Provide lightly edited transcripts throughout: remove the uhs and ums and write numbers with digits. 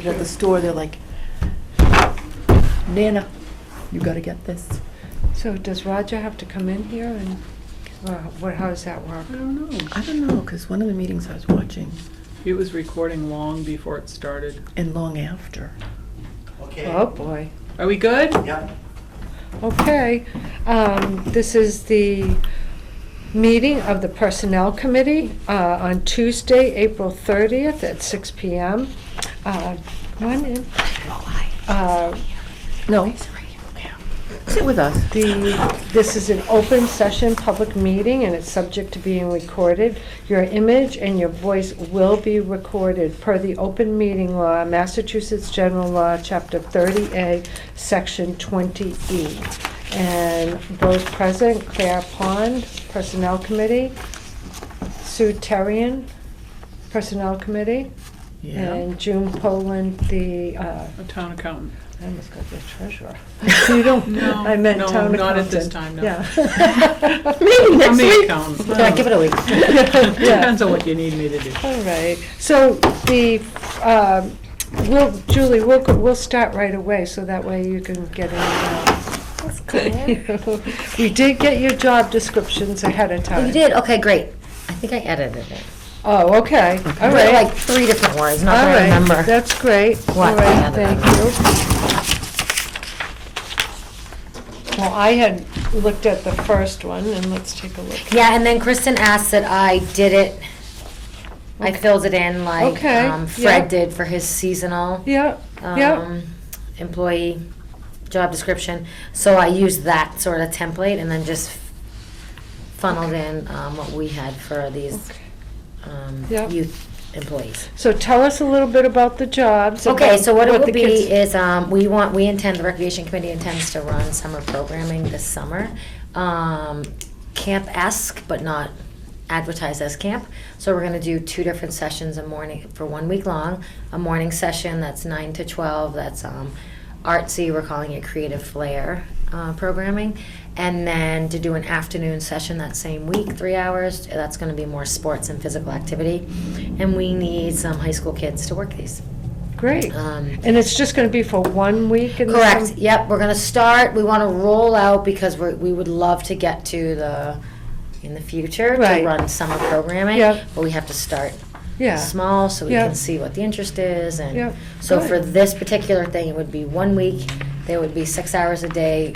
it at the store, they're like, Nana, you gotta get this. So does Roger have to come in here and, how does that work? I don't know. I don't know, because one of the meetings I was watching, He was recording long before it started. and long after. Okay. Oh, boy. Are we good? Yep. Okay, this is the meeting of the Personnel Committee on Tuesday, April 30th at 6 PM. Come on in. No. Sit with us. This is an open session, public meeting, and it's subject to being recorded. Your image and your voice will be recorded per the open meeting law, Massachusetts General Law, Chapter 30A, Section 20E. And those present, Claire Pond, Personnel Committee, Sue Terrian, Personnel Committee, Yeah. and June Poland, the, A town accountant. I almost got the treasurer. You don't, No, I meant no, town accountant. not at this time, no. Yeah. Maybe next I'm the week. accountant. Yeah, give it a week. Yeah. Depends on what you need me to do. All right, so Julie, we'll start right away, so that way you can get in. That's cool. We did get your job descriptions ahead of Oh, time. you did? Okay, great. I think I edited it. Oh, okay, all There were right. like 3 different words, not All that I right, remember. that's great. What? All right, Yeah, thank you. Well, I had looked at the first one, and let's take a look. Yeah, and then Kristen asked that I did it, I Okay. filled it in like Okay, yeah. Fred did for his seasonal Yeah, yeah, employee job description. So I used that sort of template and then just funneled in what we had for these Yeah. youth employees. so tell us a little bit about the jobs. Okay, about so what it will the be kids- is, the Recreation Committee intends to run summer programming this summer. Camp-esque, but not advertised as camp. So we're gonna do 2 different sessions a morning, for 1 week long. A morning session that's 9 to 12, that's artsy, we're calling it Creative Flair programming. And then to do an afternoon session that same week, 3 hours, that's gonna be more sports and physical activity. And we need some high school kids to work these. Great. And it's just gonna be for 1 week in the Correct, sum- yep, we're gonna start, we wanna roll out because we would love to get to in the future, to Right. run summer programming. Yep. But we have to start Yeah. small so we Yeah. can see what the interest is and. Yep, So good. for this particular thing, it would be 1 week, there would be 6 hours a day,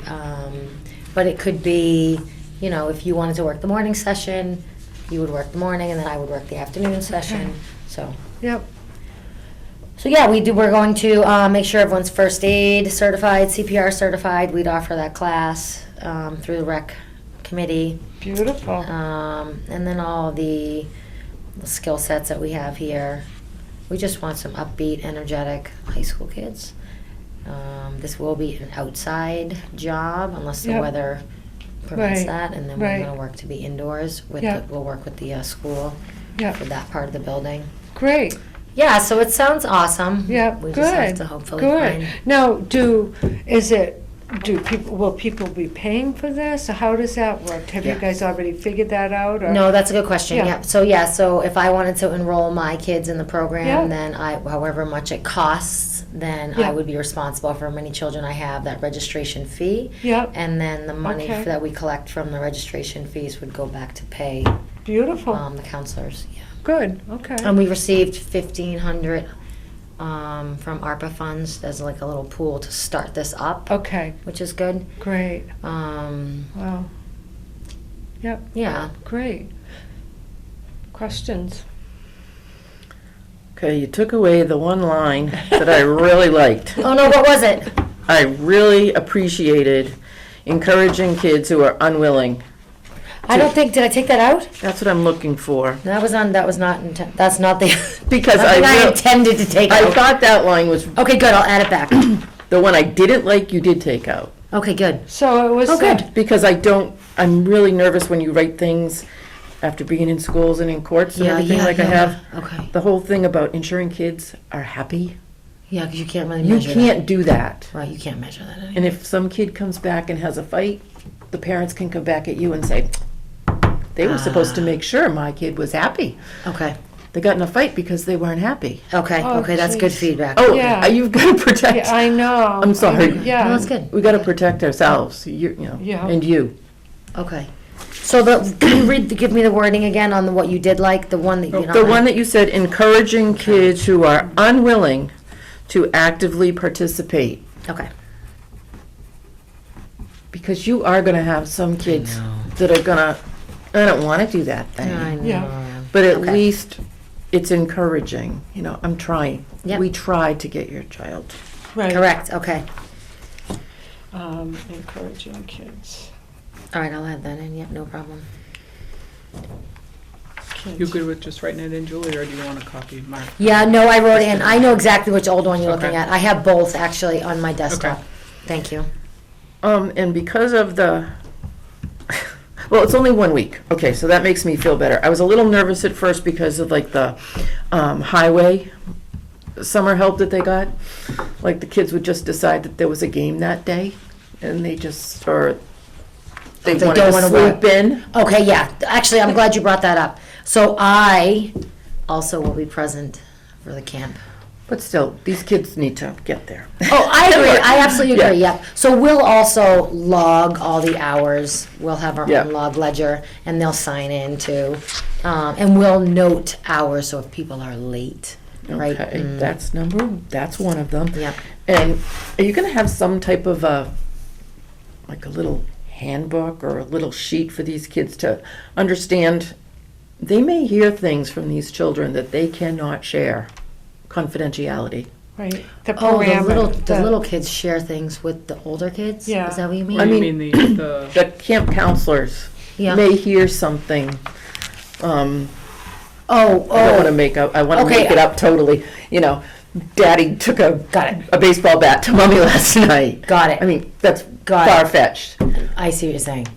but it could be, if you wanted to work the morning session, you would work the morning and then I would work the afternoon session, so. Yep, So yeah, we're going to make sure everyone's first aid certified, CPR certified. We'd offer that class through the rec committee. beautiful. And then all the skill sets that we have here. We just want some upbeat, energetic high school kids. This will be an outside job unless the Yep. weather permits Right, that. And then right. we're gonna work to be indoors Yep. we'll work with the school Yep, for that part of the building. great. Yeah, so it sounds awesome. Yep, We just have good, to hopefully good. find. Now, will people be paying for this? Or how does that work? Have you Yeah. guys already figured that out? Or? No, that's a good question. Yeah. Yeah. So if I wanted to enroll my kids in the program, Yeah. then however much it costs, then Yeah. I would be responsible for how many children I have, that registration fee. Yep, And then the money Okay. that we collect from the registration fees would go back to pay beautiful, the counselors. Yeah. good, okay. And we received 1,500 from ARPA funds as like a little pool to start this up, Okay, which is good. great, wow. Yep, Yeah. great. Questions? Okay, you took away the one line that I really liked. Oh no, what was it? I really appreciated encouraging kids who are unwilling. I don't think, did I take that out? That's what I'm looking for. That's not that's not the. Because I I intended to take I out. thought that line was, Okay, good, I'll add it back. the one I didn't like, you did take out. Okay, good. So it was. Oh, good. Because I'm really nervous when you write things after being in schools and in courts and everything like I have. Okay. The whole thing about ensuring kids are happy, Yeah, because you can't really you measure can't do that. that. Right, you can't measure that anymore. And if some kid comes back and has a fight, the parents can come back at you and say, they were supposed to make sure my kid was happy. Okay. They got in a fight because they weren't happy. Okay, Oh, okay, that's good jeez. feedback. Oh, Yeah. you've got to protect. Yeah, I know. I'm sorry. Yeah. No, that's good. We got to protect ourselves, Yeah. and you. Okay. So can you give me the wording again on what you did like, the one that you're not The like? one that you said, encouraging kids who are unwilling to actively participate. Okay. Because you are going to have some kids know. that are going to, I don't want to do that I thing. know. Yeah. But at Okay. least it's encouraging. I'm trying. Yep. We try to get your child. Right. Correct, okay. Encouraging kids. All right, I'll add that in, yep, no problem. Kids. You good with just writing it in, Julie, or do you want a copy, Mark? Yeah, no, I wrote it in. I know exactly which old one you're looking Okay. at. I have both actually on my desktop. Okay. Thank you. And because of the, well, it's only 1 week. Okay, so that makes me feel better. I was a little nervous at first because of like the highway summer help that they got. Like the kids would just decide that there was a game that day, and they They wanted don't to wanna swoop in. Okay, yeah, actually, I'm glad you brought that up. So I also will be present for the camp. But still, these kids need to get there. Oh, I agree. I absolutely agree. Yeah. Yep. So we'll also log all the hours. We'll have our Yeah. own log ledger, and they'll sign in too. And we'll note hours, so if people are late, right? Okay, that's one of them. Yep. And are you gonna have some type of like a little handbook or a little sheet for these kids to understand? They may hear things from these children that they cannot share. Confidentiality. Right. The Oh, parameter. the little kids share things with the older kids? Yeah. Is that what you mean? Or I you mean- mean the, The camp counselors Yeah. may hear something. Oh, I don't want to oh, make up. I want to Okay. make it up totally. Daddy took Got it. a baseball bat to mommy last night. Got it. I mean, that's Got it. far fetched. I see what you're saying.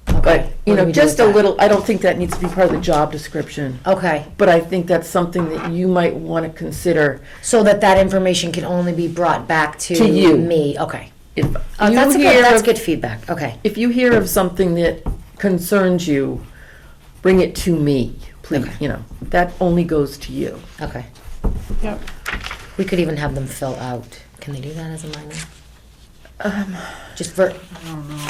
But Okay. What do we do just with a that? little. I don't think that needs to be part of the job description. Okay. But I think that's something that you might want to consider. So that information can only be brought back to you. me. Okay. If Oh, you that's good. hear That's of- good feedback. Okay. If you hear of something that concerns you, bring it to me, please. Okay. That only goes to you. Okay. Yep. We could even have them fill out. Can they do that as a minor? Just for, I don't know.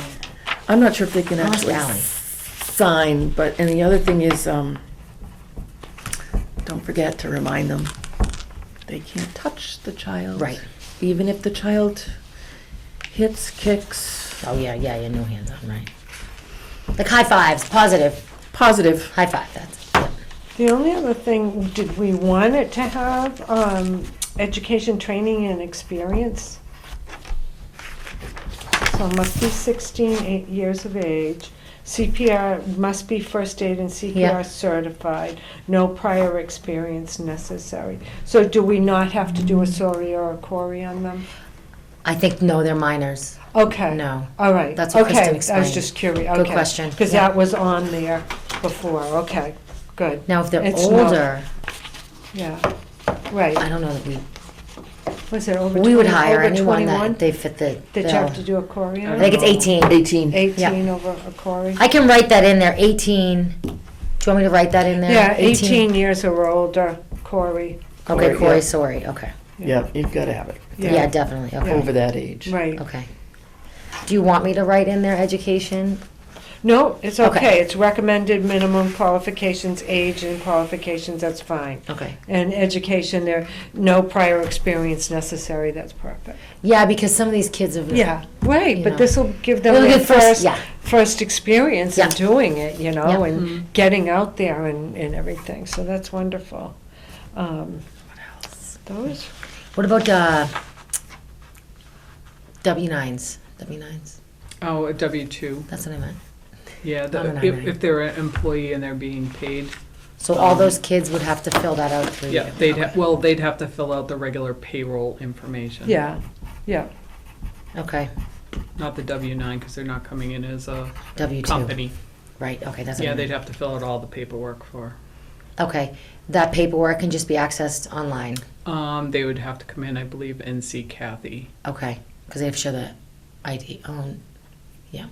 I'm not sure if they can I'll ask actually Ally. sign, and the other thing is, don't forget to remind them, they can't touch the child. Right. Even if the child hits, kicks, oh yeah, no hands on, right. Like high fives, positive, positive. high five, that's, yeah. The only other thing, did we want it to have education, training, and experience? So it must be 16 years of age. CPR must be first aid and CPR Yeah. certified. No prior experience necessary. So do we not have to do a SORI or a CORI on them? I think, no, they're minors. Okay. No. All right. That's what Kristen Okay, I explained. was just curious. Good Okay. question. Because Yeah. that was on there before. Okay, good. Now, if they're It's not- older, Yeah, right. I don't know that Was it over 20? we would hire over anyone 21? that they fit the Did you bill. have to do a CORI I on think it? it's 18. 18. 18 over a CORI? I can write that in there, 18. Do you want me to write that in there? Yeah, 18 years or older, CORI. Okay, Corey, Corey, yeah. sorry, okay. Yeah, you've got to have it. Yeah, definitely, okay. Over that age. Right. Okay. Do you want me to write in there education? No, it's Okay. okay. It's recommended minimum qualifications, age and qualifications, that's fine. Okay. And education, there, no prior experience necessary, that's perfect. Yeah, because some of these kids have. Yeah, right, You but know. this will give them It'll their give first- yeah. first experience in Yeah. doing it, Yeah. and getting out there and everything, so that's wonderful. Those, What about W-9s? W-9s? Oh, a W-2. That's what I meant. Yeah, Not an if I-9. if they're an employee and they're being paid, So all those kids would have to fill that out through you? yeah, they'd have to fill out the regular payroll information. yeah, yeah, Okay, Not the W-9, because they're not coming in as a W-2. company. Right, okay, that's what I Yeah, meant. they'd have to fill out all the paperwork for. Okay, that paperwork can just be accessed online? They would have to come in, I believe, and see Kathy. Okay, because they have to show the ID, yeah.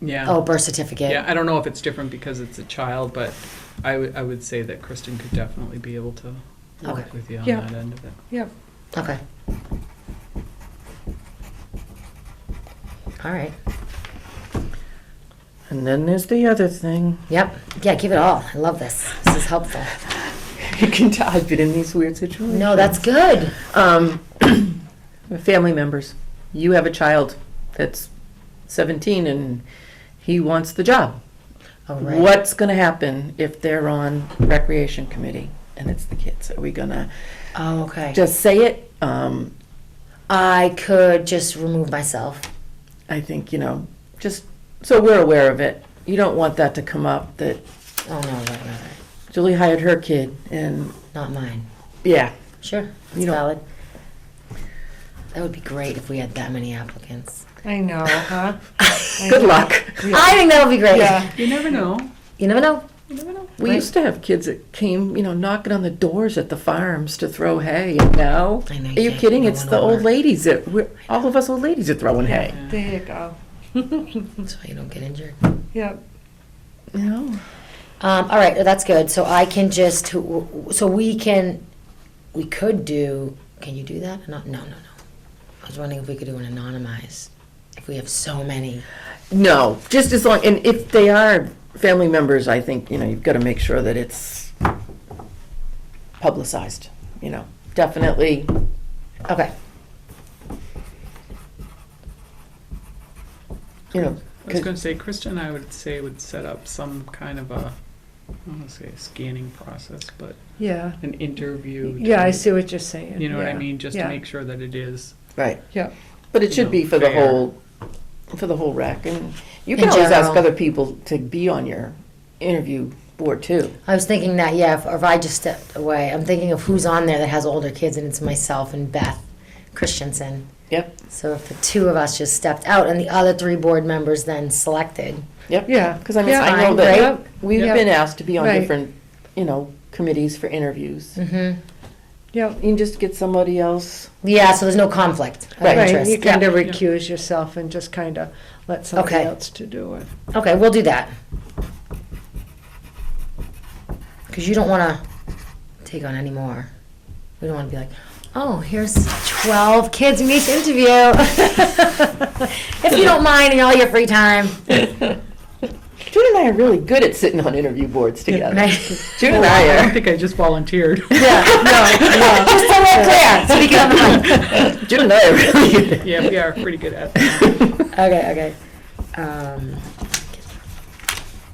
Yeah. Oh, birth certificate. Yeah, I don't know if it's different because it's a child, but I would say that Kristen could definitely be able to Okay. work with you on Yeah. that end of it. Yep. Okay. All right. And then there's the other thing. Yep. Yeah, give it all. I love this. This is helpful. You can tell I've been in these weird situations. No, that's good. Family members. You have a child that's 17 and he wants the job. Oh, right. What's going to happen if they're on recreation committee and it's the kids? Are we going to Oh, okay. just say it? I could just remove myself. I think, just so we're aware of it. You don't want that to come up that Oh, no, right. Julie hired her kid and, Not mine. yeah. Sure. That's You don't- valid. That would be great if we had that many applicants. I know, huh? Good luck. I think that would be great. Yeah. You never know. You never know. We Right. used to have kids that came, knocking on the doors at the farms to throw hay, and now, I know, are you can't kidding? get It's no the one old over. ladies all of us old ladies are throwing hay. There you go. So you don't get injured. Yep. All right, that's good. So I can just, so we could do, can you do that? No. I was wondering if we could do an anonymized, if we have so many. No, just as long, and if they are family members, I think, you've got to make sure that it's publicized, definitely. Okay. I was 'cause- going to say, Kristen, I would say would set up some kind of a, I don't want to say a scanning process, but Yeah. an interview. Yeah, I to- see what you're saying. You know what I Yeah. mean? Just Yeah. to make sure that it is. Right. Yeah. But it should be for the fair. whole rec, and you In can always ask general. other people to be on your interview board too. I was thinking that, yeah, if I just stepped away, I'm thinking of who's on there that has older kids, and it's myself and Beth Christensen. Yep, So if the two of us just stepped out and the other three board members then selected. yep. Yeah. Because I mean, Yeah. I know Fine, that right? we've Yep. been asked to be on Right. different, committees for interviews. Mm-hmm. Yep. You can just get somebody else. Yeah, so there's no conflict of Right. Right, interest. you kind of Yeah. recuse yourself and just kind of let somebody Okay. else to do it. Okay, we'll do that. Because you don't want to take on any more. We don't want to be like, oh, here's 12 kids we need to interview. If you don't mind in all your free time. June and I are really good at sitting on interview boards together. Right? June and I don't I think I just volunteered. Yeah, no, Just so we're clear, so we can have the are. June and I are really good. at- Yeah, we are pretty good at that. mic. Okay.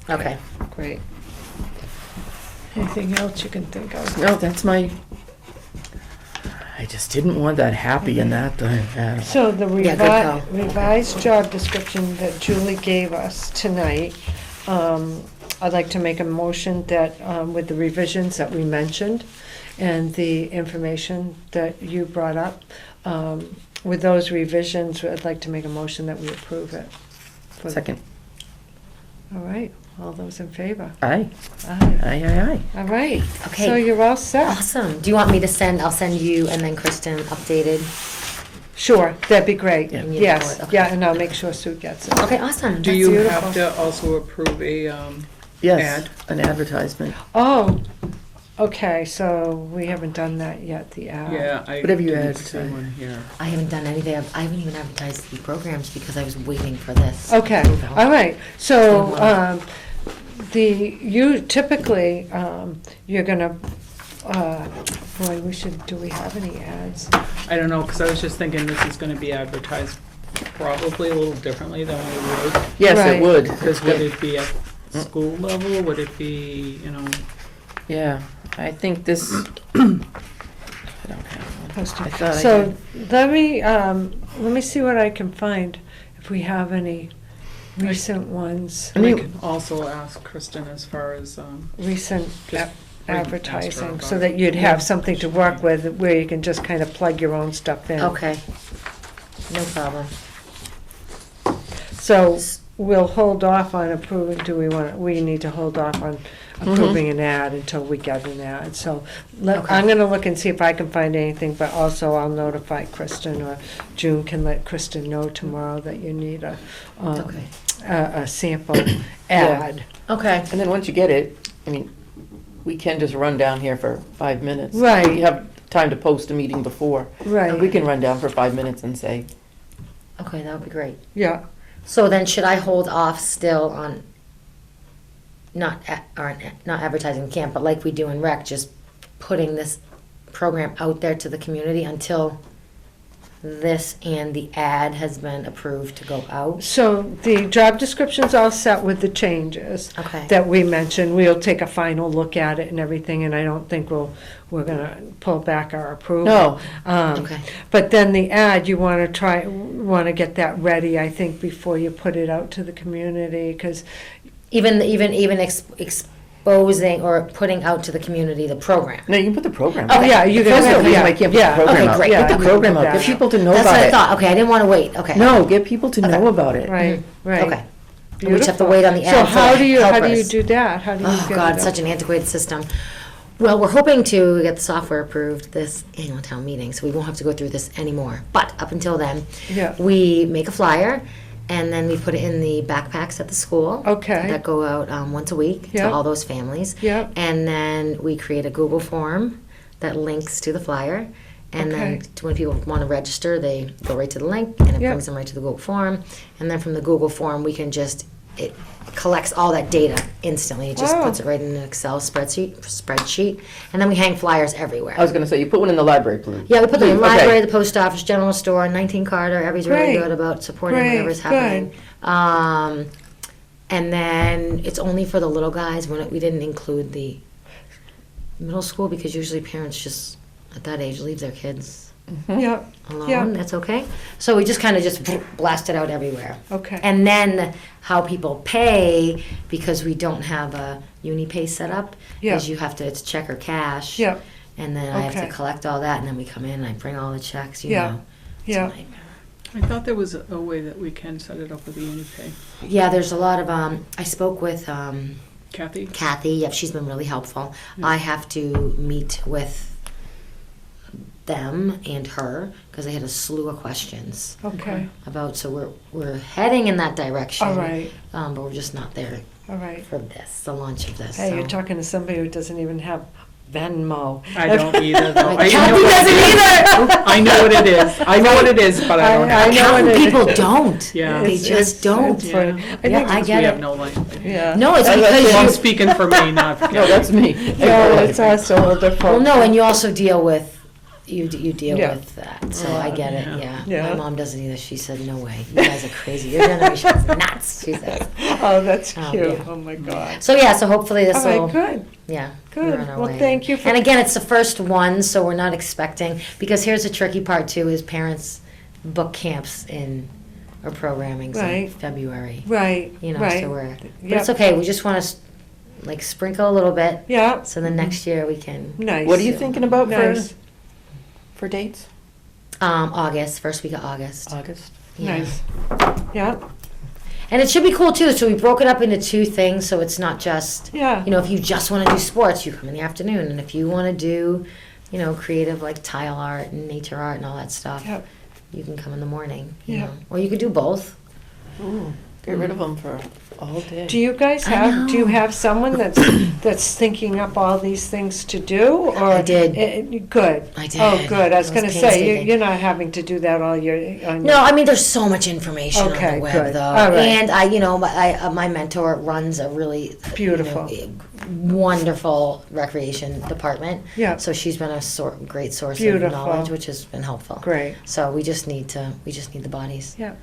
Okay. great. Anything else you can think of? No, that's my. I just didn't want that happy in that time. So the Yeah, good call. revised job description that Julie gave us tonight, I'd like to make a motion that, with the revisions that we mentioned and the information that you brought up, with those revisions, I'd like to make a motion that we approve it. For- Second. All right, all those in favor? Aye. Aye. Aye. All right, Okay. so you're all set. Awesome. Do you want me to I'll send you and then Kristen updated? Sure, that'd be great. Yeah. And you Yes, report, okay. yeah, and I'll make sure Sue gets it. Okay, awesome. Do That's you beautiful. have to also approve a, Yes, Ad. an advertisement. Oh, okay, so we haven't done that yet, the ad. yeah, I Whatever you didn't add see to- one here. I haven't done anything. I haven't even advertised the programs because I was waiting for this. Okay, approval. all right, so, So, you typically, you're gonna, boy, do we have any ads? I don't know, because I was just thinking this is going to be advertised probably a little differently than we would. Yes, Right. it would. Because would it be at school level? Would it be, Yeah, I think this. I don't have one. Posted. I thought I So, did. let me see what I can find, if we have any recent ones, and I you- can also ask Kristen as far as, recent Just ask her advertising, about so it. that you'd have something to work with, where you can just kind of plug your own stuff in. Okay. No problem. So we'll hold off on approving, we need to hold off on approving an ad until we get an ad. So Okay. I'm gonna look and see if I can find anything, but also I'll notify Kristen, or June can let Kristen know tomorrow that you need Okay. a sample ad. Okay. And then once you get it, I mean, we can just run down here for 5 minutes. Right. We have time to post a meeting before. Right. And we can run down for 5 minutes and say, Okay, that would be great. Yeah, So then should I hold off still on not advertising camp, but like we do in rec, just putting this program out there to the community until this and the ad has been approved to go out? so the job description's all set with the changes Okay. that we mentioned. We'll take a final look at it and everything, and I don't think we're gonna pull back our approval. no, Okay. But then the ad, you wanna get that ready, I think, before you put it out to the community, because, Even exposing or putting out to the community the program. no, you can put the program. Oh, out. yeah, you That's can- the reason yeah, why you can't put yeah. the program Okay, out. great. Put Yeah, the you program can put out, give that people to know That's about what I it. thought. Okay, I didn't want to wait. Okay. No, get people to Okay. know about it. right, right. Okay. We just have to wait on the ad. So for how do you helpers. do that? How do you Oh, get God, it it's up? such an antiquated system. Well, we're hoping to get the software approved this annual town meeting, so we won't have to go through this anymore. But up until then, Yeah. we make a flyer, and then we put it in the backpacks at the school. Okay. That go out once a week Yep. to all those families. Yep. And then we create a Google form that links to the flyer. And then Okay. when people want to register, they go right to the link, and it Yep. brings them right to the Google form. And then from the Google form, we can it collects all that data instantly. It just Wow. puts it right in an Excel spreadsheet, and then we hang flyers everywhere. I was gonna say, you put one in the library, please. Yeah, we put them in the Okay. library, the post office, general store, 19 Carter. Everybody's really Great. good about supporting Great, whatever's happening. And then it's only for the little guys. We didn't include the middle school because usually parents just at that age leave their kids Yeah, alone. Yeah. That's okay. So we just kind of just blast it out everywhere. okay. And then how people pay, because we don't have a UniPay set up, Yeah. is you have to, it's check or cash. Yeah, And then I have Okay. to collect all that, and then we come in and I bring all the checks, you Yeah. know. It's a yeah. nightmare. I thought there was a way that we can set it up with the UniPay. Yeah, there's a lot of, I spoke with Kathy? Kathy, yep, she's been really helpful. I have to meet with them and her, because they had a slew of questions Okay, about, so we're heading in that direction. all right, But we're just not there all right. for this, the launch of this. Hey, you're so. talking to somebody who doesn't even have Venmo. I don't either, though. Kathy know doesn't either! I know what it is. I know what it is, but I don't I have. know Accountant what it people is. don't. Yeah. They It's- just it's- don't. it's funny. Yeah. I Yeah, think, I Because get we it. have no life. yeah. No, it's That's because I'm you. speaking for me, not for No, Kathy. that's me. No, it's us, older folks. Well, no, and you also deal with, you deal Yeah. with that, so I get it, Yeah. yeah. Yeah. My mom doesn't either, she said, no way, you guys are crazy, your generation's nuts, she said. Oh, that's Oh, cute. yeah. Oh, my God. So, yeah, so hopefully this All will, right, good. yeah. Good. we're on our Well, way. thank you for- And again, it's the first one, so we're not expecting, because here's the tricky part too, is parents book camps in, or programming's in Right. February. Right, You know, right. so but Yep. it's okay, we just wanna like sprinkle a little bit, Yeah, so then next year we can, nice. What are you thinking about Nice, for dates? August, first week of August. August? Yeah. nice. Yeah, And it should be cool too. So we broke it up into two things, so it's not just, yeah. you know, if you just want to do sports, you come in the afternoon, and if you want to do, you know, creative like tile art and nature art and all that stuff, Yep. you can come in the morning. You Yeah. know. Or you could do both. Ooh, get rid of them for all day. Do you guys I have, do you know. have someone that's thinking up all these things to do? Or I did. Good. I did. Oh, good. I was It gonna was say, painstaking. you're not having to do that all year. on No, your- I mean there's so much information on Okay, the web good. though, All right. and I, you know, my mentor runs a really Beautiful. wonderful recreation department. Yeah. So she's been a great source Beautiful. of knowledge, which has been helpful. Great. So we just need the bodies. Yeah.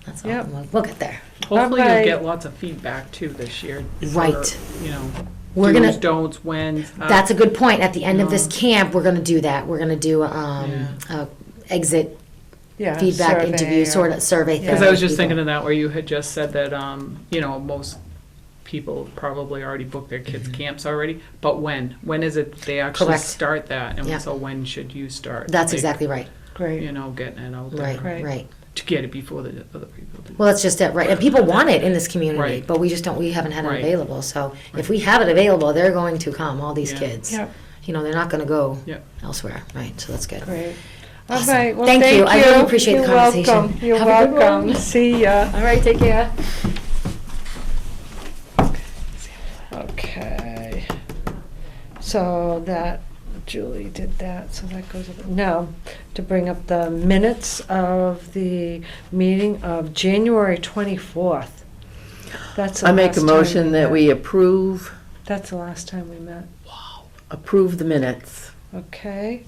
That's all. Yep. We'll get there. Hopefully Bye-bye. you'll get lots of feedback too this year. for, Right. You know, We're do's, gonna. don'ts, whens. That's a good point. At the end of this No. camp, we're gonna do that. We're gonna do a exit Yeah. feedback survey interview or- sort of survey Yeah. thing. Because I was with just thinking people. of that where you had just said that, you know, most people probably already booked their kids' camps already. But when? When is it they actually Correct. start that? And Yeah. so when should you start? That's like, exactly right. You Great. know, getting it out there. Right. Right. Right. to get it before the other people do. Well, that's just it, right? And people want it in this community, Right. but we just don't, we haven't had it Right. available. So Right. if we have it available, they're going to come, all these Yeah. kids. Yep. You know, they're not gonna go Yep. elsewhere, right? So that's good. Great. All Awesome. right, well, Thank thank you. you. I really appreciate the You're conversation. welcome. You're Have a good welcome. one. See ya. All right, take care. Okay. So that, Julie did that, so that goes, now, to bring up the minutes of the meeting of January 24th. That's the I make last a time motion that met. we approve That's the last time we met. the minutes. Okay,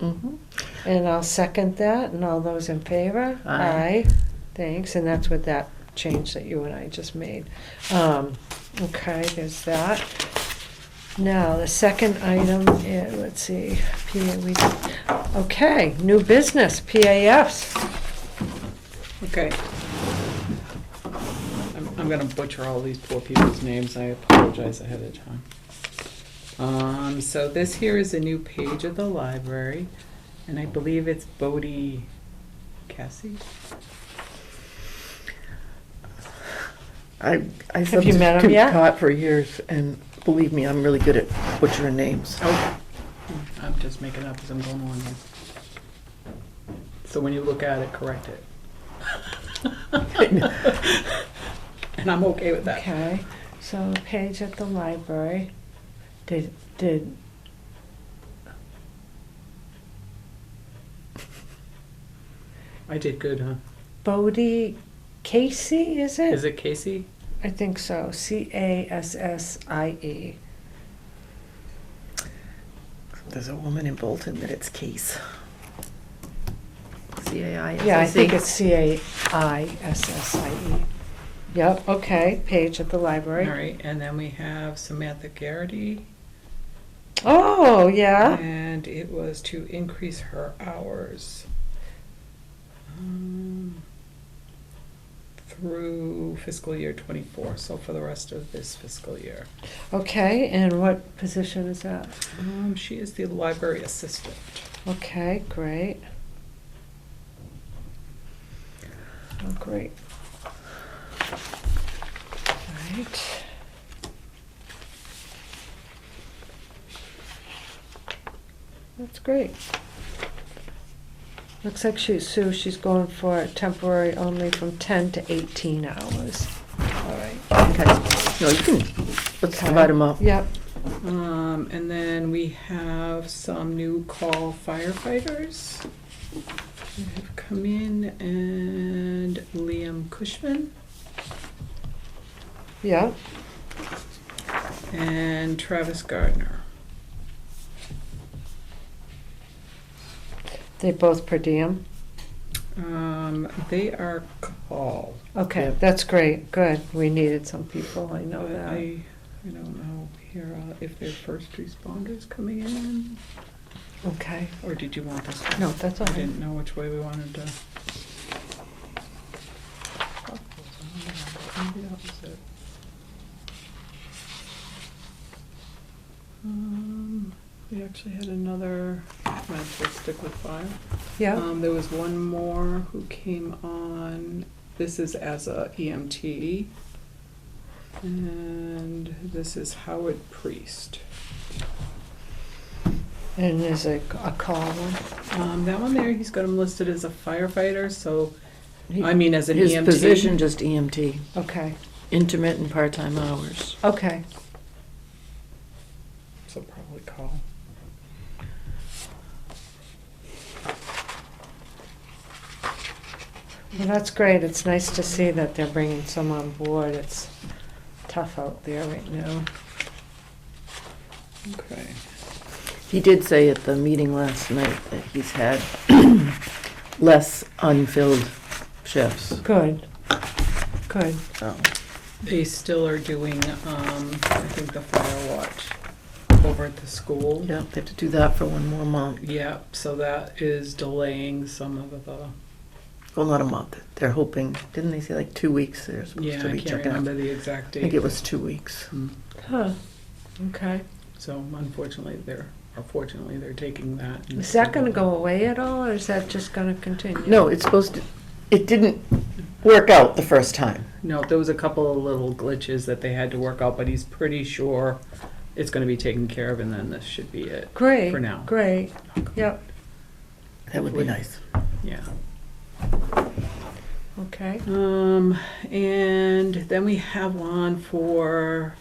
Mhm. and I'll second that, and all those in favor? Aye. Thanks, and that's with that change that you and I just made. Okay, there's that. Now, the second item, let's see, okay, new business, PAFs. Okay. I'm gonna butcher all these poor people's names, I apologize ahead of time. So this here is a new page of the library, and I believe it's Bodie Cassie? I Have you met him substitute yet? taught for years, and believe me, I'm really good at butchering names. Oh, I'm just making up as I'm going along here. So when you look at it, correct it. And I'm okay with that. Okay, so page at the library. Did, I did good, huh? Bodie Casey, is it? Is it Casey? I think so, Cassie. There's a woman in Bolton that it's Case. C-A-I-S-I-C. Yeah, I think it's Caissie. Yep, okay, page at the All library. right, and then we have Samantha Garrity, Oh, yeah, and it was to increase her hours through fiscal year '24, so for the rest of this fiscal year. okay, and what position is that? She is the library assistant. Okay, great. Oh, great. Right. That's great. Looks like she's going for temporary only from 10 to 18 hours. All right. Okay. No, you can, let's Okay. divide them up. Yep, And then we have some new call firefighters who have come in, and Liam Cushman yep. and Travis Gardner. They both per diem? They are call. Okay, Yep. that's great, good. We needed some people, I know that. I don't know here if they're first responders coming in, Okay, or did you want this one? no, that's all I right. didn't know which way we wanted to. Maybe that was it. We actually had another, might as well stick with 5. Yeah, There was one more who came on, this is as a EMT, and this is Howard Priest. and there's a call one. That one there, he's got him listed as a firefighter, so, He- I mean, as an His EMT. position, just EMT, Okay, intermittent part-time hours. okay. So probably call. Well, that's great. It's nice to see that they're bringing some on board. It's tough out there right now. Okay. He did say at the meeting last night that he's had less unfilled shifts, Good, good. so. They still are doing, I think the fire watch over at the school. Yeah, they have to do that for one more month. Yeah, so that is delaying some of the, Well, not a month. They're hoping, didn't they say like 2 weeks they're supposed yeah, to I be can't checking out? remember the exact I date. think it was 2 weeks. Mm. Huh, okay. So unfortunately, fortunately, they're taking that. Is that gonna go away at all, or is that just gonna continue? No, it's supposed to, it didn't work out the first time. No, there was a couple of little glitches that they had to work out, but he's pretty sure it's gonna be taken care of, and then this should be it. Great. For now. Great. Yep. That would be nice. Yeah. Okay. And then we have one for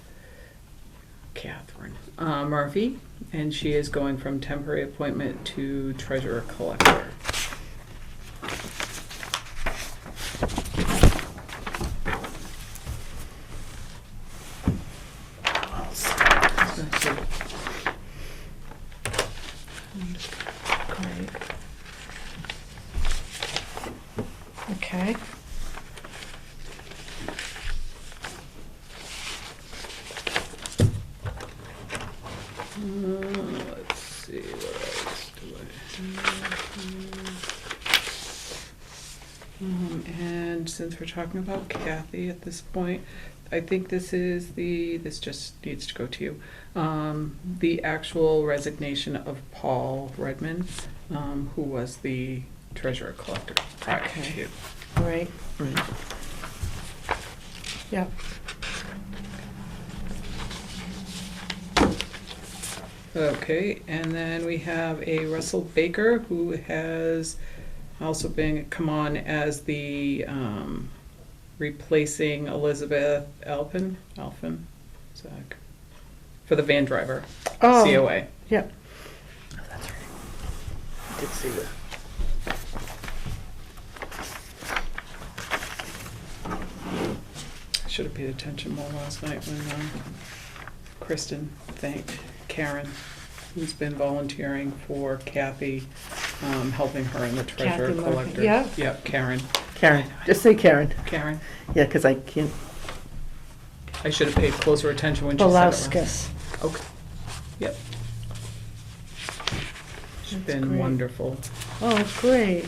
Catherine Murphy, and she is going from temporary appointment to treasurer collector. Great. Okay. Let's see, what else do I have? And since we're talking about Kathy at this point, I think this just needs to go to you. The actual resignation of Paul Redmond, who was the treasurer collector prior Okay. to. Great. Right. Yep. Okay, and then we have a Russell Baker who has also come on as the replacing Elizabeth Alpin, Zach, for the van driver, Oh. COA. Yep. Oh, that's right. I did see that. I should have paid attention more last night when Kristen thanked Karen, who's been volunteering for Kathy, helping her in the treasurer Kathy Murphy, collector. yeah. Yep, Karen. Karen, just say Karen. Karen. Yeah, because I can't, I should have paid closer attention when she said it wrong. Belauskas. Okay. Yep. She's That's been great. wonderful. Oh, great.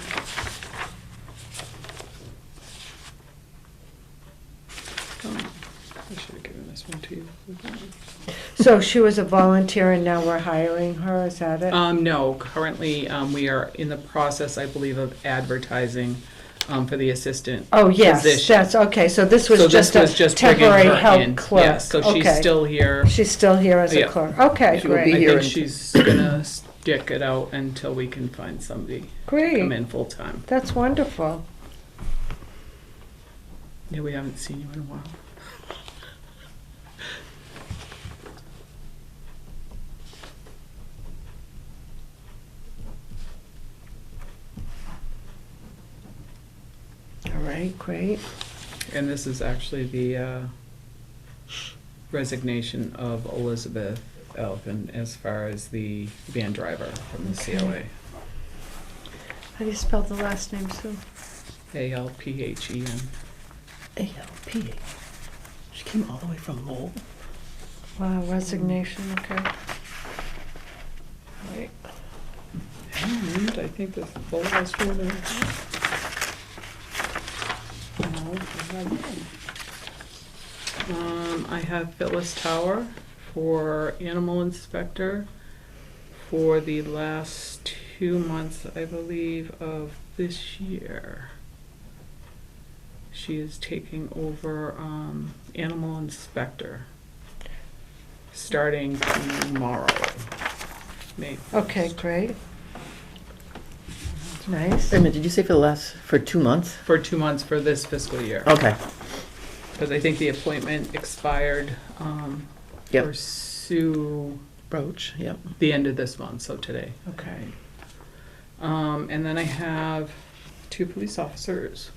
I should have given this one to you. So she was a volunteer and now we're hiring her, is that it? No, currently, we are in the process, I believe, of advertising, for the assistant. Oh, yes, position. that's, okay, so this was So just this was a just bringing temporary her help in. clerk. Yeah, so she's Okay. still here. She's still here as a Yeah. clerk. Okay, She will be great. I here think until- she's gonna stick it out until we can find somebody to come Great, in full-time. that's wonderful. Yeah, we haven't seen you in a while. All right, great. And this is actually the resignation of Elizabeth Elfin as far as the van driver from the Okay. COA. How do you spell the last name, Sue? ALPHEN. ALP. She came all the way from Lowell. Wow, resignation, okay. Right. And I think this is the last one. No, I have one. I have Phyllis Tower for animal inspector for the last 2 months, I believe, of this year. She is taking over animal inspector starting tomorrow, May 1st. Okay, great. Nice. Wait a minute, did you say for 2 months? For 2 months for this fiscal year. Okay, Because I think the appointment expired Yep. for Sue Roach, yep. the end of this month, so today. Okay. And then I have 2 police officers.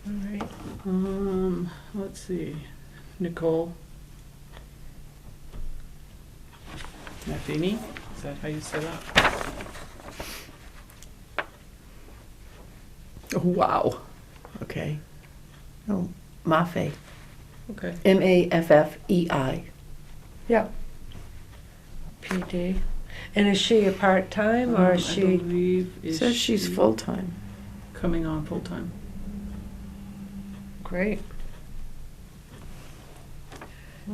All right. Let's see, Nicole Matheny, is that how you say that? Oh, wow. Okay. No, Maffei. Okay. Maffei. Yep. PD. And is she a part-time or is I she? believe is Says she's she full-time. coming on full-time. Great.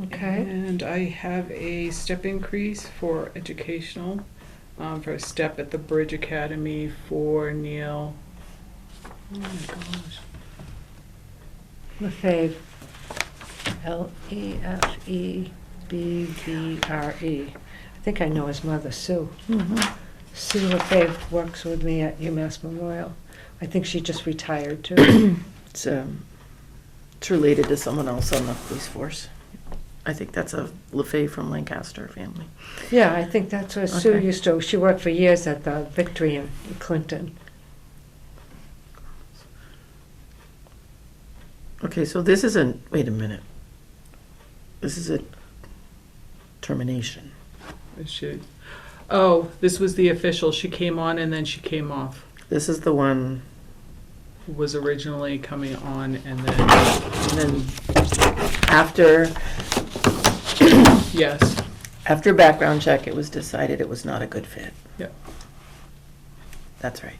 Okay. And I have a step increase for educational, for a step at the Bridge Academy for Neil Oh my gosh. Lefebvre. Lefebvre. I think I know his mother, Sue. Mhm. Sue Lefebvre works with me at UMass Memorial. I think she just retired too. It's related to someone else on the police force. I think that's a LaFay from Lancaster family. Yeah, I think that's where Sue Okay. used to, she worked for years at the Victory in Clinton. Okay, so this isn't, wait a minute. This is a termination. Oh, this was the official. She came on and then she came off. This is the one, Who was originally coming on and then, and then after, yes. after background check, it was decided it was not a good fit. Yep. That's right.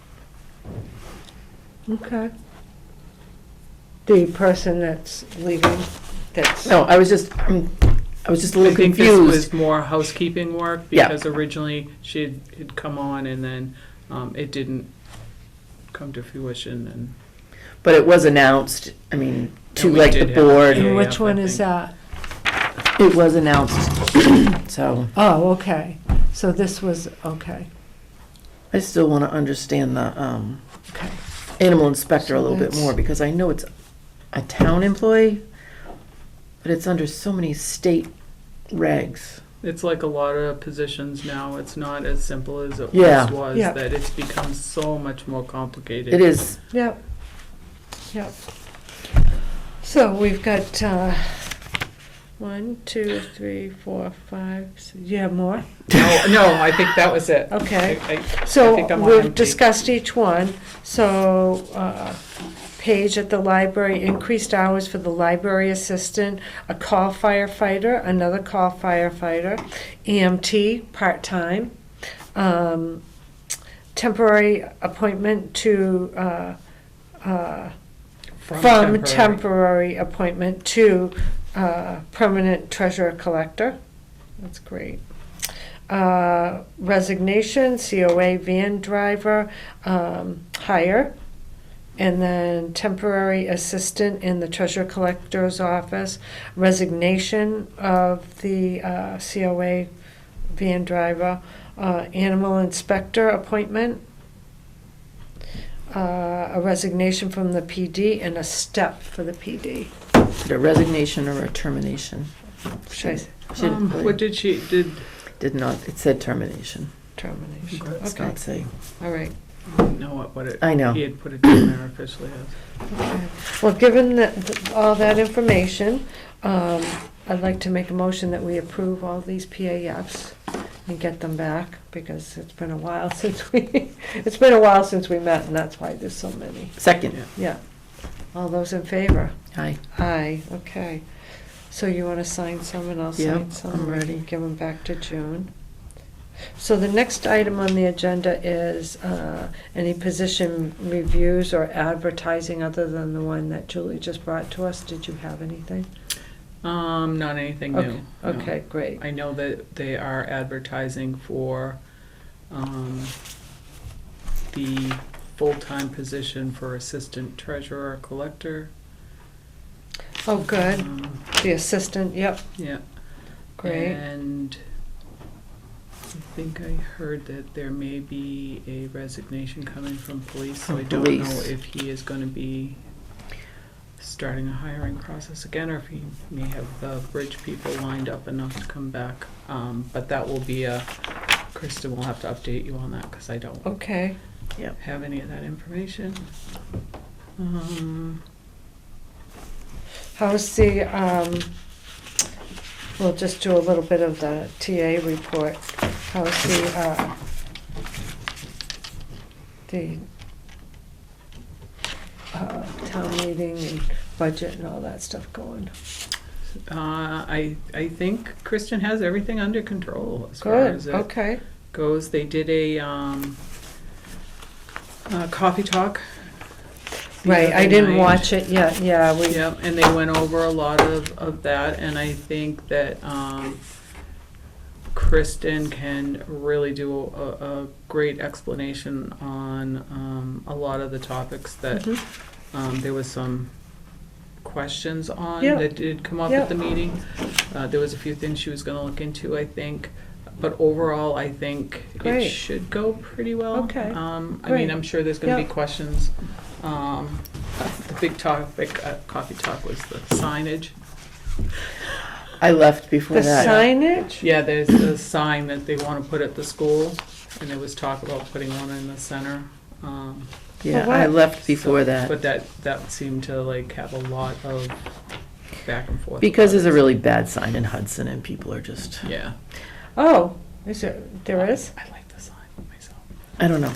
Okay. The person that's leaving, that's. No, I was just a I little think this confused. was more housekeeping work Yeah. because originally she had come on and then it didn't come to fruition and. But it was announced, I mean, to And we like did the have a board, Yeah, And which I one is think. that? it was announced. So Oh, okay. So this was, okay, I still want to understand the okay. animal inspector a So little bit that's- more because I know it's a town employee, but it's under so many state regs. It's like a lot of positions now. It's not as simple as it Yeah. once was. Yeah. That it's become so much more complicated. It is, Yep, yep. So we've got 1, 2, 3, 4, 5, 6, you have more? No, I think that was it. Okay. I So think I'm on we've empty. discussed each one. So Page at the library, increased hours for the library assistant, a call firefighter, another call firefighter, EMT, part-time, temporary appointment to, from temporary appointment to permanent treasurer collector. That's great. Resignation, COA van driver, hire. And then temporary assistant in the treasurer collector's office, resignation of the COA van driver, animal inspector appointment, a resignation from the PD, and a step for the PD. a resignation or a termination. Should I say She didn't really- What did she, Did not, it said termination. termination? Okay. It's Okay, not saying. all right. know what it. I know. He had put it down there officially as. Okay. Well, given all that information, I'd like to make a motion that we approve all these PAFs and get them back, because it's been a while since we met, and that's why there's so many. Second. Yeah. Yeah. All those in favor? Aye. Aye, okay. So you want to sign some and I'll Yep, sign some? I'm We ready. can give them back to June. So the next item on the agenda is any position reviews or advertising other than the one that Julie just brought to us. Did you have anything? Not anything Okay, new. no. okay, great. I know that they are advertising for, the full-time position for assistant treasurer collector. Oh, good. Um, The assistant, yep, Yeah. great. And I think I heard that there may be a resignation coming from police, so From I don't know police. if he is gonna be starting a hiring process again, or if he may have the bridge people lined up enough to come back. But that will be Kristen will have to update you on that, cause I don't Okay, have any of that information. how's the, we'll just do a little bit of the TA report. How's the town meeting and budget and all that stuff going? I think Kristen has everything under control as far as Good, it okay, goes. They did a coffee talk. the right, I other didn't night. watch it yet, yeah, we, Yep, and they went over a lot of that, and I think that Kristen can really do a great explanation on a lot of the topics that there was some questions on Yeah. that did come up Yeah. at the meeting. There was a few things she was gonna look into, I think. But overall, I think it Great. should go pretty well. Okay. I Great. mean, I'm sure there's gonna be Yeah. questions. The big topic at Coffee Talk was the signage. I left before The that. signage? Yeah, there's a sign that they want to put at the school, and there was talk about putting one in the center. Yeah, For I what? left before that. But that seemed to like have a lot of back and forth. Because about there's a it. really bad sign in Hudson and people are just, Yeah. Oh, there is? I like the sign myself. I don't know.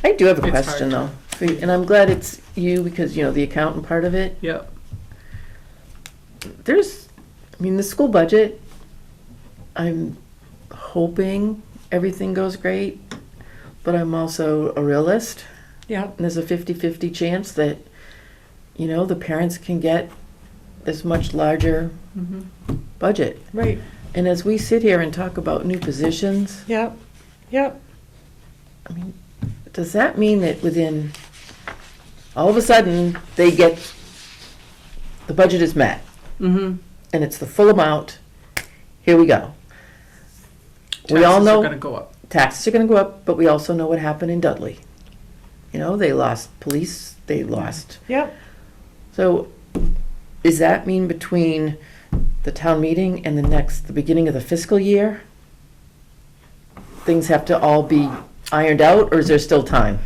I do have a It's hard question to- though, for you, and I'm glad it's you because, you know, the accountant part of it. Yep. The school budget, I'm hoping everything goes great, but I'm also a realist. Yeah. And there's a 50-50 chance that, you know, the parents can get this much larger Mm-hmm. budget. Right. And as we sit here and talk about new positions, Yep. Yep. I mean, does that mean that within, all of a sudden, they get, the budget is met, Mm-hmm. and it's the full amount, here we go. We all Taxes know are gonna go up. taxes are gonna go up, but we also know what happened in Dudley. You know, they lost police, they lost. Yep. So, does that mean between the town meeting and the beginning of the fiscal year, things have to all be ironed out, or is there still time?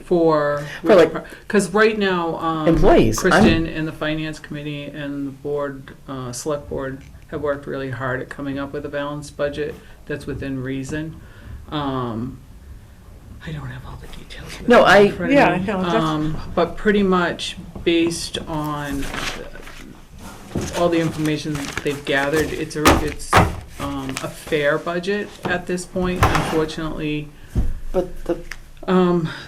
For like- because right now, Employees, Kristen and the finance committee and the board, select board, have worked really hard at coming up with a balanced budget that's within reason. I don't have all the details. with No, me in front of Yeah, me. no, that's- But pretty much based on all the information they've gathered, it's a fair budget at this point. Unfortunately, But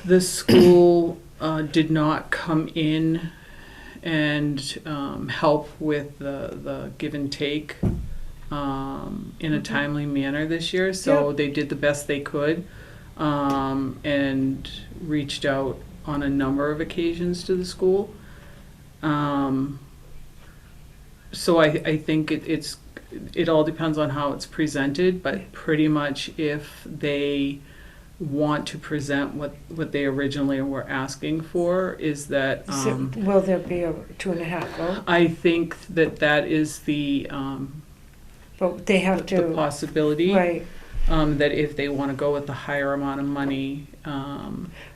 the school did not come in and help with the give and take in a timely manner this year. So Yep. they did the best they could and reached out on a number of occasions to the school. So I think it all depends on how it's presented, but pretty much if they want to present what they originally were asking for, is that Will there be a 2.5 vote? I think that is the But they have the to, possibility. right. That if they want to go with the higher amount of money,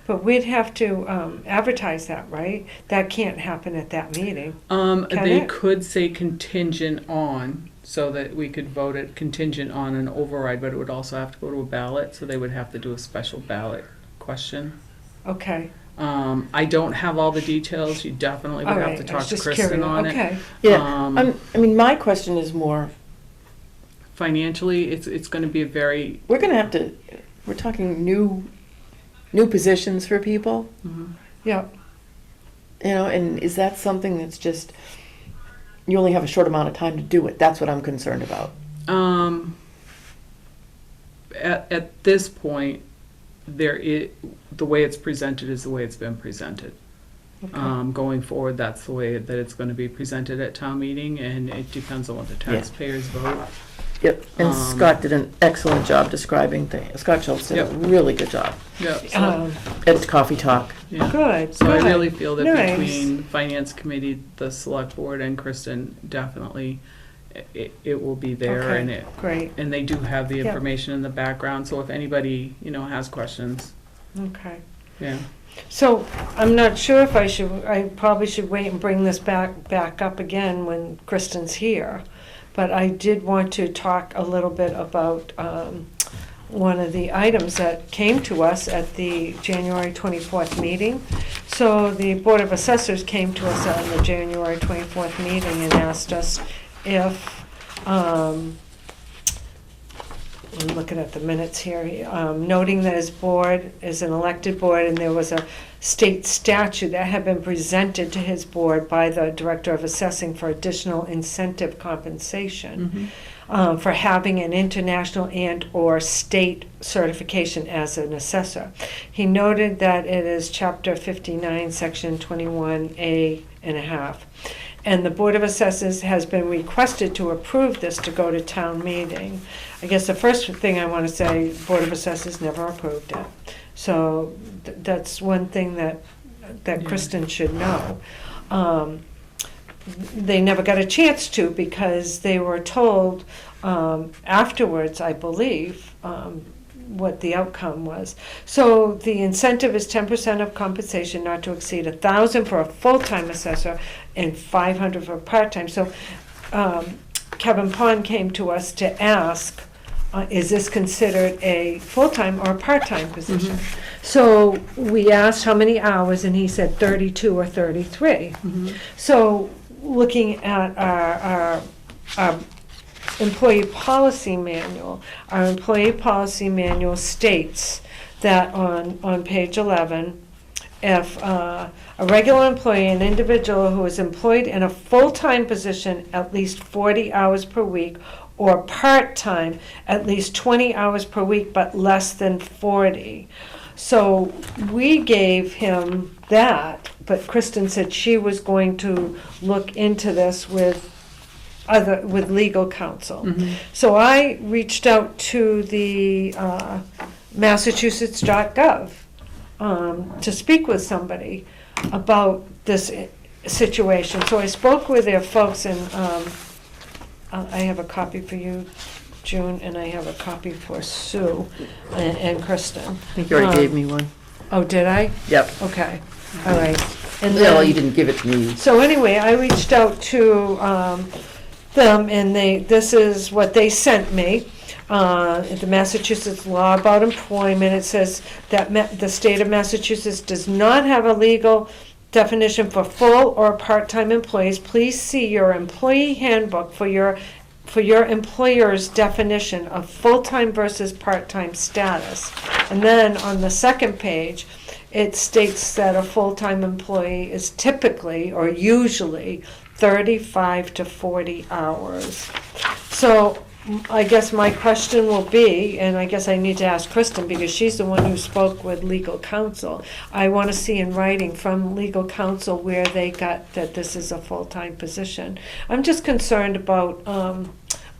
But we'd have to advertise that, right? That can't happen at that meeting. Can they it? could say contingent on, so that we could vote it contingent on an override, but it would also have to go to a ballot, so they would have to do a special ballot question. Okay. I don't have all the details. You definitely would All have right. to I talk was to just Kristen curious. on it. Okay. yeah, my question is more, Financially, it's going to be a very we're talking new positions for people, Yeah. you know, and is that something that's just, you only have a short amount of time to do it? That's what I'm concerned about. At this point, the way it's presented is the way it's been presented. Okay. Going forward, that's the way that it's going to be presented at town meeting, and it depends on what the taxpayers vote. Yep, and Um, Scott did an excellent job describing things. Scott Schultz did a Yep. really good job Yeah. at Coffee Talk. Yeah. Good. So I good. really feel that Nice. between finance committee, the select board, and Kristen, definitely, it will be there, Okay, and great. and they do have the Yeah. information in the background. So if anybody has questions, Okay. yeah. So I'm not sure if I probably should wait and bring this back up again when Kristen's here. But I did want to talk a little bit about one of the items that came to us at the January 24th meeting. So the Board of Assessors came to us at the January 24th meeting and asked us if, I'm looking at the minutes here, noting that his board is an elected board and there was a state statute that had been presented to his board by the Director of Assessing for additional incentive compensation. for having an international and/or state certification as an assessor. He noted that it is Chapter 59, Section 21A and a half. And the Board of Assessors has been requested to approve this to go to town meeting. I guess the first thing I want to say, Board of Assessors never approved it. So that's one thing that Kristen should know. They never got a chance to because they were told afterwards, I believe, what the outcome was. So the incentive is 10% of compensation not to exceed $1,000 for a full-time assessor and $500 for a part-time. So Kevin Pond came to us to ask, is this considered a full-time or a part-time position? So we asked how many hours, and he said 32 or 33. So looking at our employee policy manual, our employee policy manual states that on page 11, if a regular employee, an individual who is employed in a full-time position at least 40 hours per week, or part-time at least 20 hours per week, but less than 40. So we gave him that, but Kristen said she was going to look into this with legal counsel. So I reached out to the Massachusetts.gov to speak with somebody about this situation. So I spoke with their folks, and I have a copy for you, June, and I have a copy for Sue and Kristen. I think you already gave me one. Oh, did I? Yep. Okay, all right. And Well, then, you didn't give it to me. so anyway, I reached out to them, and this is what they sent me. The Massachusetts law about employment, it says that the state of Massachusetts does not have a legal definition for full or part-time employees. Please see your employee handbook for your employer's definition of full-time versus part-time status. And then on the second page, it states that a full-time employee is typically or usually 35 to 40 hours. So I guess my question will be, and I guess I need to ask Kristen because she's the one who spoke with legal counsel. I want to see in writing from legal counsel where they got that this is a full-time position. I'm just concerned about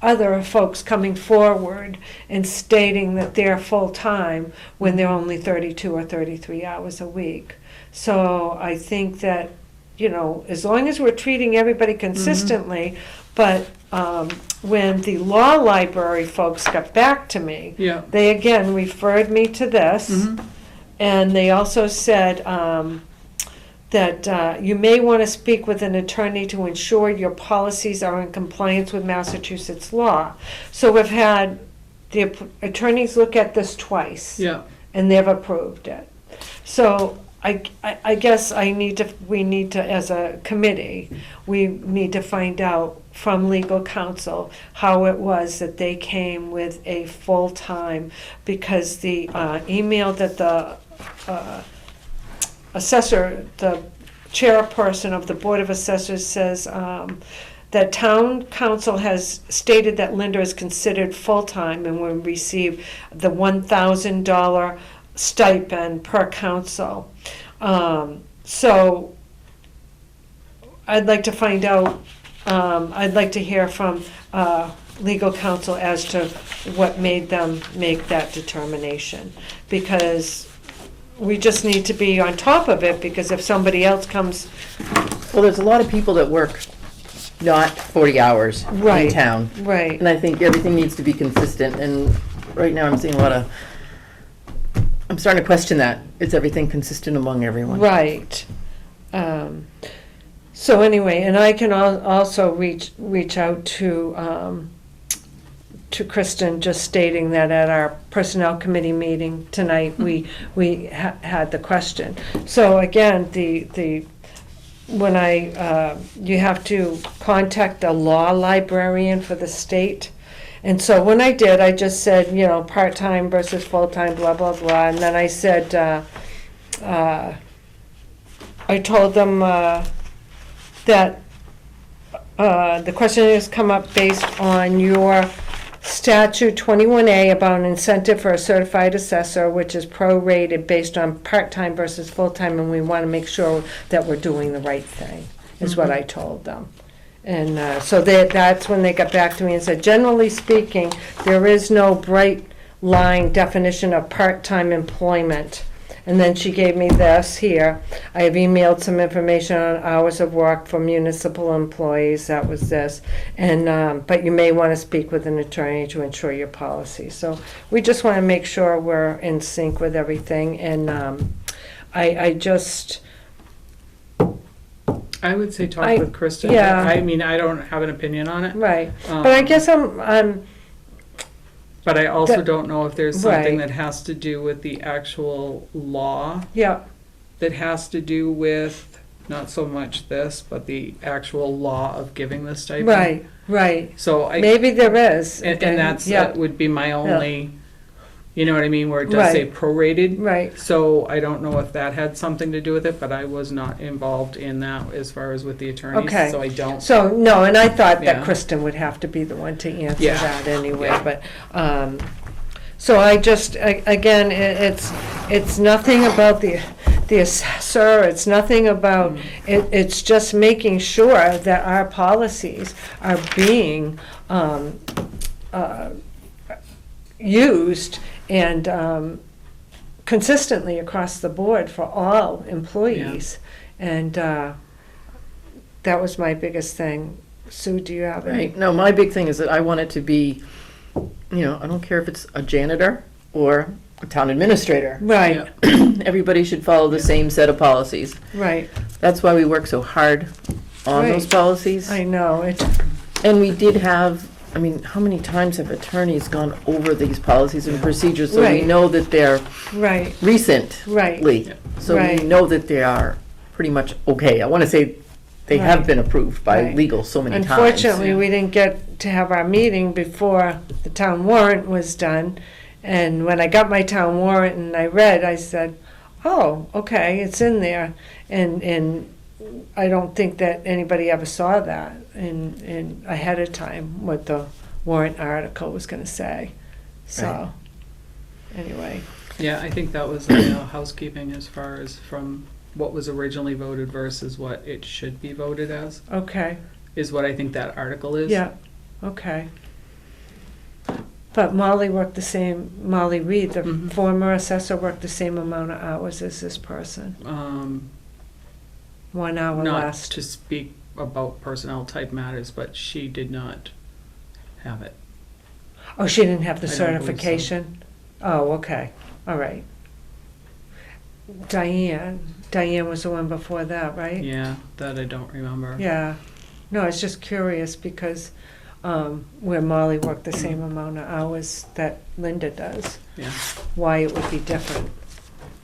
other folks coming forward and stating that they're full-time when they're only 32 or 33 hours a week. So I think that, you know, as long as we're treating everybody consistently, but when the law library folks got back to me, Yeah. they again referred me to this, and they also said that you may want to speak with an attorney to ensure your policies are in compliance with Massachusetts law. So we've had the attorneys look at this twice, Yeah. and they've approved it. So I guess we need to, as a committee, we need to find out from legal counsel how it was that they came with a full-time, because the email that the assessor, the chairperson of the Board of Assessors says that town council has stated that Linda is considered full-time and will receive the $1,000 stipend per council. So I'd like to find out, I'd like to hear from legal counsel as to what made them make that determination. Because we just need to be on top of it, because if somebody else comes, Well, there's a lot of people that work not 40 hours in Right. town. right, And I think everything needs to be consistent, and right now I'm seeing a lot of, I'm starting to question that. Is everything consistent among everyone? right. So anyway, and I can also reach out to Kristen, just stating that at our personnel committee meeting tonight, we had the question. So again, when you have to contact a law librarian for the state. And so when I did, I just said, you know, part-time versus full-time, blah, blah, blah. And then I said, I told them that The question has come up based on your statute 21A about an incentive for a certified assessor, which is prorated based on part-time versus full-time, and we want to make sure that we're doing the right thing, is what I told them. And so that's when they got back to me and said, generally speaking, there is no bright line definition of part-time employment. And then she gave me this here. I have emailed some information on hours of work for municipal employees. That was this. And, but you may want to speak with an attorney to ensure your policy. So we just want to make sure we're in sync with everything. And I just, I would say talk I- with Kristen. yeah. I mean, I don't have an opinion on it. right. But I guess I'm, But I also That- don't know if there's something Right. that has to do with the actual law, yeah, that has to do with, not so much this, but the actual law of giving the stipend. right. So I, Maybe there is. and that's, Yeah, that would be my only, you know what I mean, where it does say Right. prorated. right. So I don't know if that had something to do with it, but I was not involved in that as far as with the attorneys, Okay. so I don't. So, no, and I thought Yeah. that Kristen would have to be the one to answer Yeah. that anyway, Yeah. but, so I just, again, it's nothing about the assessor, it's nothing about, it's just making sure that our policies are being, used and, consistently across the board for all employees. And, that was my biggest thing. Sue, do you have any? Right, no, my big thing is that I want it to be, you know, I don't care if it's a janitor or a town administrator. Right, Everybody should follow the same set of policies. right, That's why we work so hard on those Right. policies. I know, it, And we did have, I mean, how many times have attorneys gone over these policies and procedures? So we Right. know that they're right, recently. right, So we Right. know that they are pretty much okay. I want to say they have Right. been approved by Right. legal so many times. Unfortunately, yeah. we didn't get to have our meeting before the town warrant was done. And when I got my town warrant and I read, I said, oh, okay, it's in there. And I don't think that anybody ever saw that in ahead of time, what the warrant article was gonna say. So, anyway, Yeah, I think that was housekeeping as far as from what was originally voted versus what it should be voted as, okay, is what I think that article is. yeah, okay. But Molly worked the same, Molly Reed, the Mhm. former assessor, worked the same amount of hours as this person, 1 hour Not less. to speak about personnel type matters, but she did not have it. Oh, she didn't have the I don't believe so. certification? Oh, okay, all right. Diane was the one before that, right? Yeah, that I don't remember. Yeah, no, it's just curious because where Molly worked the same amount of hours that Linda does, Yeah, why it would be different.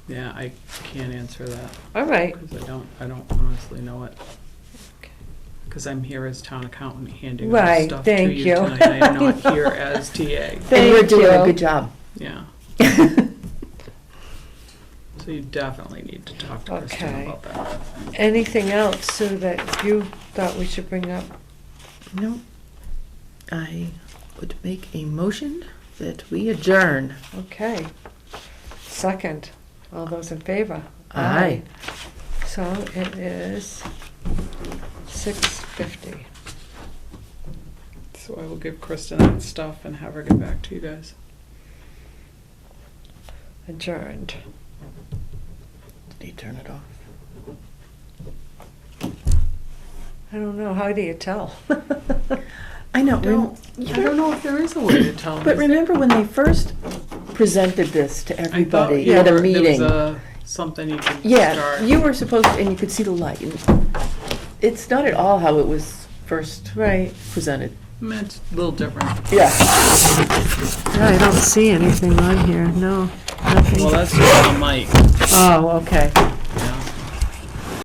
yeah, I can't answer that, All right, because I don't honestly know it. Because I'm here as town accountant handing out Right, stuff to thank you you. tonight. I am not here as TA, And you're Thank doing a you. good job. yeah. So you definitely need to talk to Kristen Okay. about that. anything else, Sue, that you thought we should bring up? No, I would make a motion that we adjourn. Okay. Second, all those in favor? Aye. So it is 6:50. So I will give Kristen that stuff and have her get back to you guys. Adjourned. Did he turn it off? I don't know, how do you tell? I know. I don't know if there is a way to tell. But remember when they first presented this to I thought everybody at a meeting? There was something you could Yeah, start. you were supposed to, and you could see the light. And it's not at all how it was first Right. presented. It's a little different. Yeah. Yeah, I don't see anything on here, no, nothing. Well, that's just on the mic. Oh, okay.